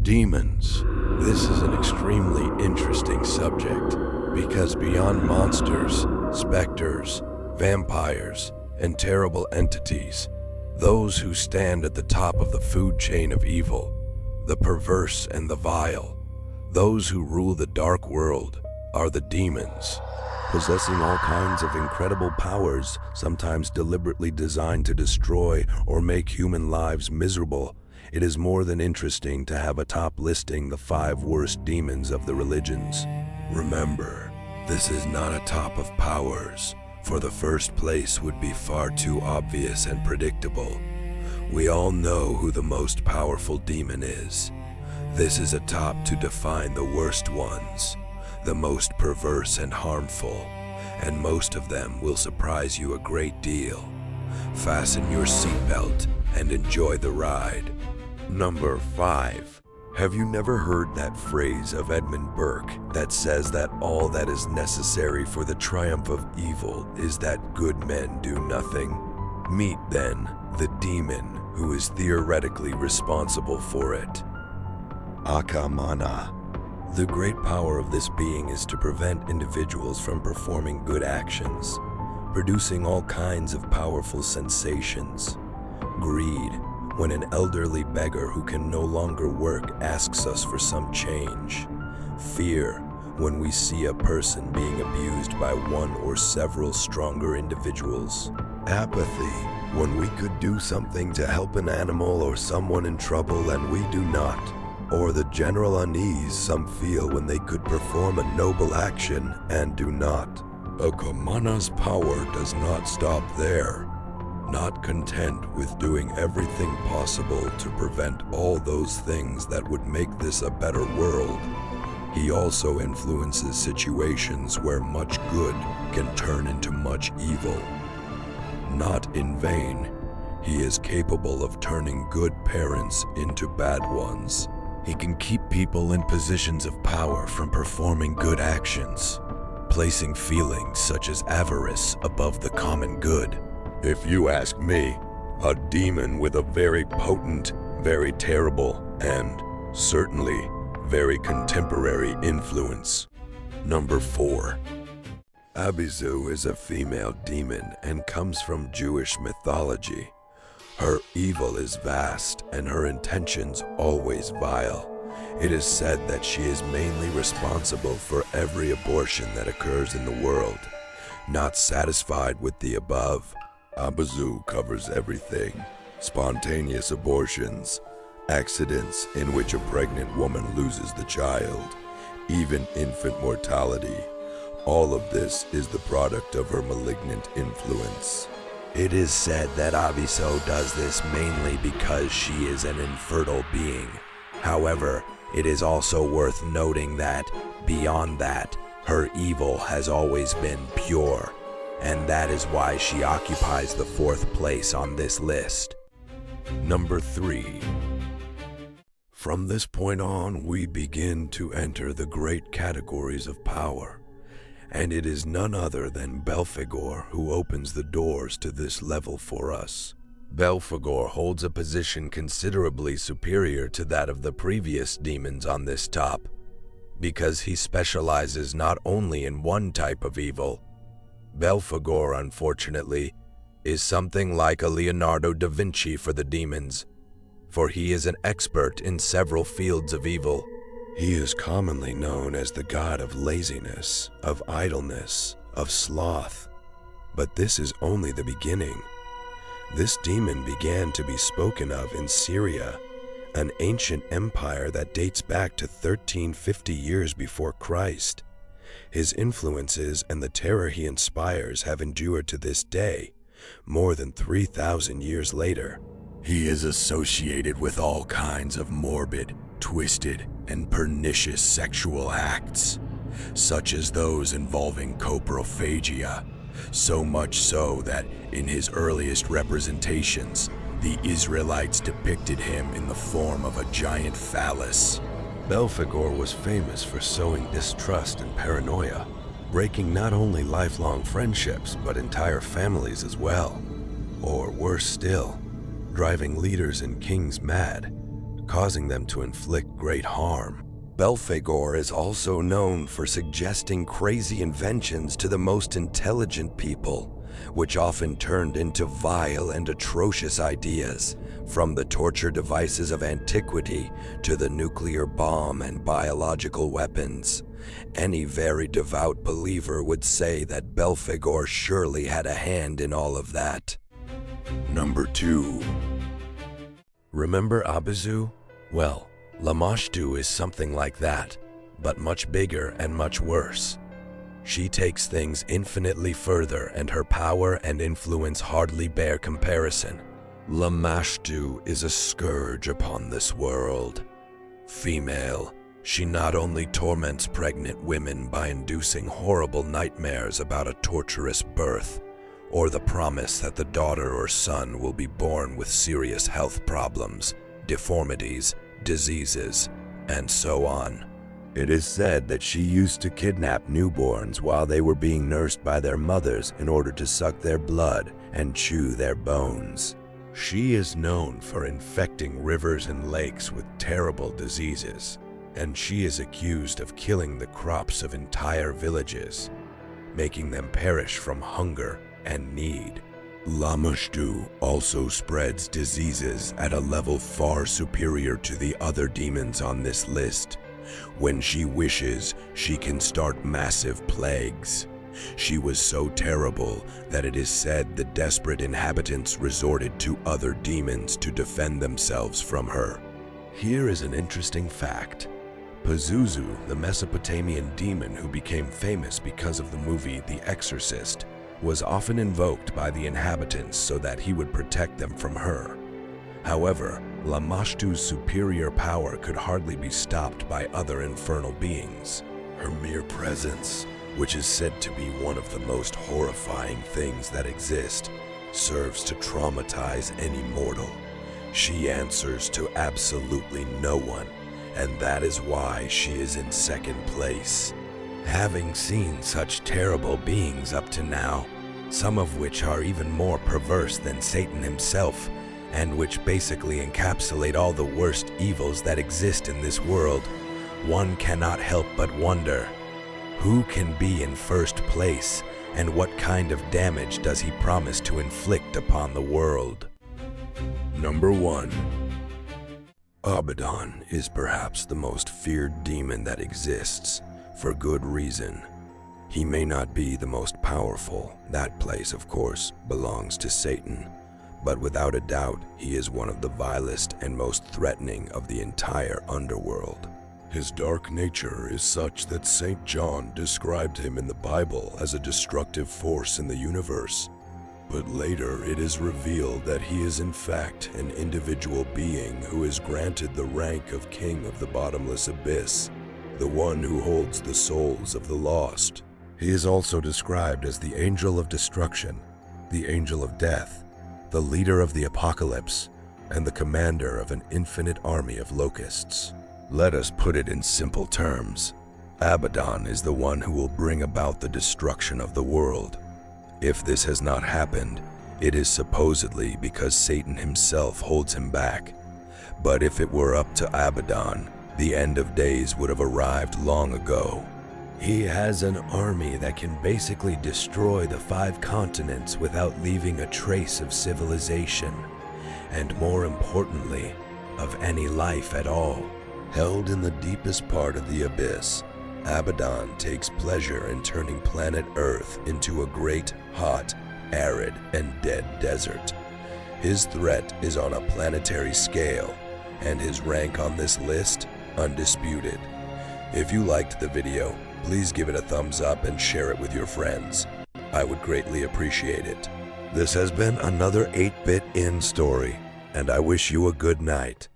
Demons. This is an extremely interesting subject because beyond monsters, specters, vampires, and terrible entities, those who stand at the top of the food chain of evil, the perverse and the vile, those who rule the dark world, are the demons. Possessing all kinds of incredible powers, sometimes deliberately designed to destroy or make human lives miserable, it is more than interesting to have atop listing the 5 worst demons of the religions. Remember, this is not a top of powers, for the first place would be far too obvious and predictable. We all know who the most powerful demon is. This is a top to define the worst ones, the most perverse and harmful, and most of them will surprise you a great deal. Fasten your seatbelt and enjoy the ride. Number 5. Have you never heard that phrase of Edmund Burke that says that all that is necessary for the triumph of evil is that good men do nothing? Meet then the demon who is theoretically responsible for it. Manah. The great power of this being is to prevent individuals from performing good actions, producing all kinds of powerful sensations. Greed, when an elderly beggar who can no longer work asks us for some change. Fear, when we see a person being abused by one or several stronger individuals. Apathy, when we could do something to help an animal or someone in trouble and we do not. Or the general unease some feel when they could perform a noble action and do not. Manah's power does not stop there. Not content with doing everything possible to prevent all those things that would make this a better world, he also influences situations where much good can turn into much evil. Not in vain, he is capable of turning good parents into bad ones. He can keep people in positions of power from performing good actions, placing feelings such as avarice above the common good. If you ask me, a demon with a very potent, very terrible, and certainly very contemporary influence. Number 4. Abyzou is a female demon and comes from Jewish mythology. Her evil is vast and her intentions always vile. It is said that she is mainly responsible for every abortion that occurs in the world. Not satisfied with the above, Abyzou covers everything: spontaneous abortions, accidents in which a pregnant woman loses the child, even infant mortality. All of this is the product of her malignant influence. It is said that Abyzou does this mainly because she is an infertile being. However, it is also worth noting that, beyond that, her evil has always been pure, and that is why she occupies the 4th place on this list. Number 3. From this point on, we begin to enter the great categories of power, and it is none other than Belphegor who opens the doors to this level for us. Belphegor holds a position considerably superior to that of the previous demons on this top, because he specializes not only in one type of evil. Belphegor, unfortunately, is something like a Leonardo da Vinci for the demons, for he is an expert in several fields of evil. He is commonly known as the god of laziness, of idleness, of sloth. But this is only the beginning. This demon began to be spoken of in Syria, an ancient empire that dates back to 1350 years before Christ. His influences and the terror he inspires have endured to this day, more than 3,000 years later. He is associated with all kinds of morbid, twisted, and pernicious sexual acts, such as those involving coprophagia, so much so that in his earliest representations, the Israelites depicted him in the form of a giant phallus. Belphegor was famous for sowing distrust and paranoia, breaking not only lifelong friendships but entire families as well. Or worse still, driving leaders and kings mad, causing them to inflict great harm. Belphegor is also known for suggesting crazy inventions to the most intelligent people, which often turned into vile and atrocious ideas, from the torture devices of antiquity to the nuclear bomb and biological weapons. Any very devout believer would say that Belphegor surely had a hand in all of that. Number 2. Remember Abyzou? Well, Lamashtu is something like that, but much bigger and much worse. She takes things infinitely further, and her power and influence hardly bear comparison. Lamashtu is a scourge upon this world. Female, she not only torments pregnant women by inducing horrible nightmares about a torturous birth, or the promise that the daughter or son will be born with serious health problems, deformities, diseases, and so on. It is said that she used to kidnap newborns while they were being nursed by their mothers in order to suck their blood and chew their bones. She is known for infecting rivers and lakes with terrible diseases, and she is accused of killing the crops of entire villages, making them perish from hunger and need. Lamashtu also spreads diseases at a level far superior to the other demons on this list. When she wishes, she can start massive plagues. She was so terrible that it is said the desperate inhabitants resorted to other demons to defend themselves from her. Here is an interesting fact. Abyzou, the Mesopotamian demon who became famous because of the movie The Exorcist, was often invoked by the inhabitants so that he would protect them from her. However, Lamashtu's superior power could hardly be stopped by other infernal beings. Her mere presence, which is said to be one of the most horrifying things that exist, serves to traumatize any mortal. She answers to absolutely no one, and that is why she is in second place. Having seen such terrible beings up to now, some of which are even more perverse than Satan himself, and which basically encapsulate all the worst evils that exist in this world, one cannot help but wonder, who can be in first place, and what kind of damage does he promise to inflict upon the world? Number 1. Abaddon is perhaps the most feared demon that exists, for good reason. He may not be the most powerful, that place, of course, belongs to Satan, but without a doubt, he is one of the vilest and most threatening of the entire underworld. His dark nature is such that St. John described him in the Bible as a destructive force in the universe. But later it is revealed that he is in fact an individual being who is granted the rank of King of the Bottomless Abyss, the one who holds the souls of the lost. He is also described as the Angel of Destruction, the Angel of Death, the leader of the Apocalypse, and the commander of an infinite army of locusts. Let us put it in simple terms. Abaddon is the one who will bring about the destruction of the world. If this has not happened, it is supposedly because Satan himself holds him back. But if it were up to Abaddon, the end of days would have arrived long ago. He has an army that can basically destroy the 5 continents without leaving a trace of civilization, and more importantly, of any life at all. Held in the deepest part of the abyss, Abaddon takes pleasure in turning planet Earth into a great, hot, arid, and dead desert. His threat is on a planetary scale, and his rank on this list, undisputed. If you liked the video, please give it a thumbs up and share it with your friends. I would greatly appreciate it. This has been another 8-Bit In story, and I wish you a good night.